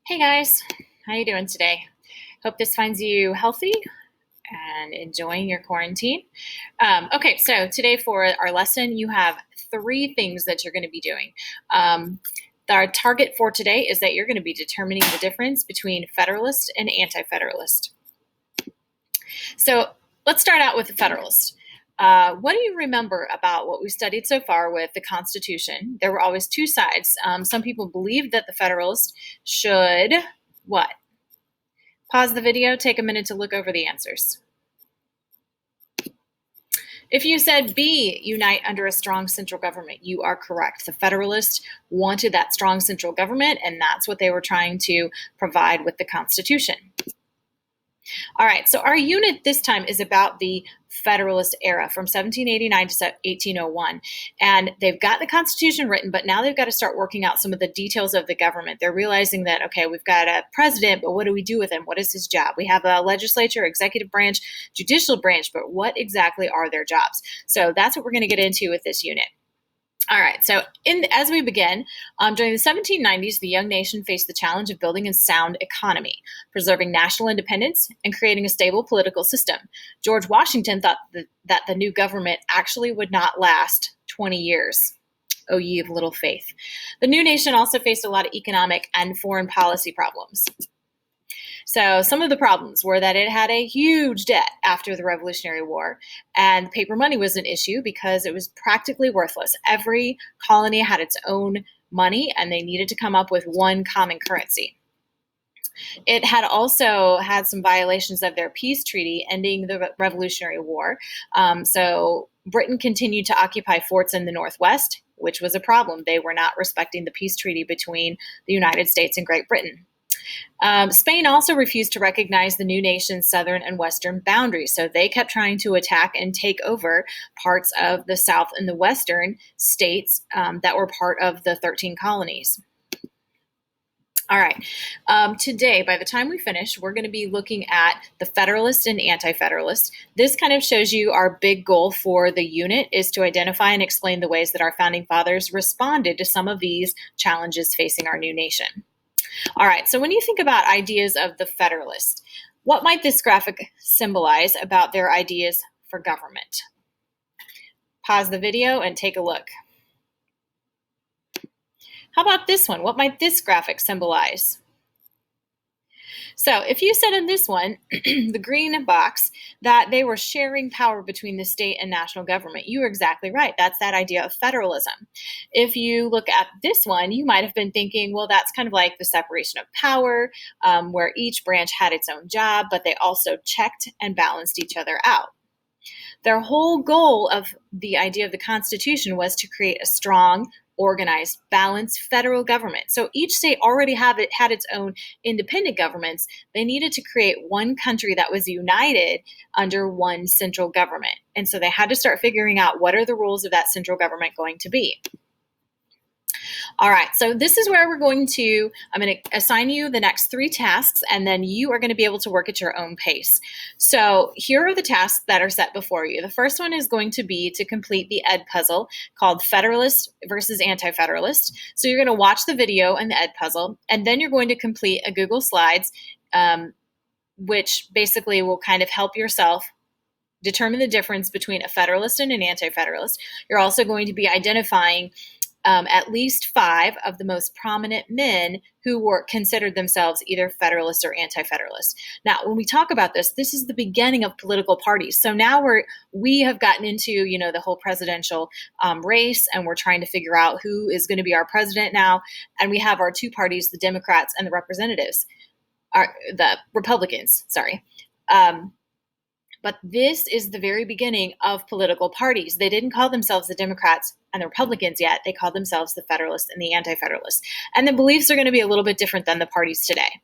Hey guys, how you doing today? Hope this finds you healthy and enjoying your quarantine. Okay, so today for our lesson, you have three things that you're going to be doing. Our target for today is that you're going to be determining the difference between Federalist and Anti-Federalist. So let's start out with the Federalist. What do you remember about what we studied so far with the Constitution? There were always two sides. Some people believed that the Federalist should what? Pause the video, take a minute to look over the answers. If you said B, unite under a strong central government, you are correct. The Federalists wanted that strong central government, and that's what they were trying to provide with the Constitution. All right, so our unit this time is about the Federalist era from 1789 to 1801. And they've got the Constitution written, but now they've got to start working out some of the details of the government. They're realizing that, okay, we've got a president, but what do we do with him? What is his job? We have a legislature, executive branch, judicial branch, but what exactly are their jobs? So that's what we're going to get into with this unit. All right, so as we begin, during the 1790s, the young nation faced the challenge of building a sound economy, preserving national independence, and creating a stable political system. George Washington thought that the new government actually would not last 20 years. O ye of little faith. The new nation also faced a lot of economic and foreign policy problems. So some of the problems were that it had a huge debt after the Revolutionary War, and paper money was an issue because it was practically worthless. Every colony had its own money, and they needed to come up with one common currency. It had also had some violations of their peace treaty ending the Revolutionary War. So Britain continued to occupy forts in the Northwest, which was a problem. They were not respecting the peace treaty between the United States and Great Britain. Spain also refused to recognize the new nation's southern and western boundaries, so they kept trying to attack and take over parts of the south and the western states that were part of the 13 colonies. All right, today, by the time we finish, we're going to be looking at the Federalist and Anti-Federalist. This kind of shows you our big goal for the unit is to identify and explain the ways that our founding fathers responded to some of these challenges facing our new nation. All right, so when you think about ideas of the Federalist, what might this graphic symbolize about their ideas for government? Pause the video and take a look. How about this one? What might this graphic symbolize? So if you said in this one, the green box, that they were sharing power between the state and national government, you were exactly right. That's that idea of federalism. If you look at this one, you might have been thinking, well, that's kind of like the separation of power, where each branch had its own job, but they also checked and balanced each other out. Their whole goal of the idea of the Constitution was to create a strong, organized, balanced federal government. So each state already had its own independent governments. They needed to create one country that was united under one central government. And so they had to start figuring out what are the rules of that central government going to be. All right, so this is where I'm going to assign you the next three tasks, and then you are going to be able to work at your own pace. So here are the tasks that are set before you. The first one is going to be to complete the Ed puzzle called Federalist versus Anti-Federalist. So you're going to watch the video and the Ed puzzle, and then you're going to complete a Google Slides, which basically will kind of help yourself determine the difference between a Federalist and an Anti-Federalist. You're also going to be identifying at least 5 of the most prominent men who considered themselves either Federalist or Anti-Federalist. Now, when we talk about this is the beginning of political parties. So now we have gotten into, the whole presidential race, and we're trying to figure out who is going to be our president now. And we have our two parties, the Democrats and the the Republicans, sorry. But this is the very beginning of political parties. They didn't call themselves the Democrats and the Republicans yet. They called themselves the Federalists and the Anti-Federalists. And the beliefs are going to be a little bit different than the parties today.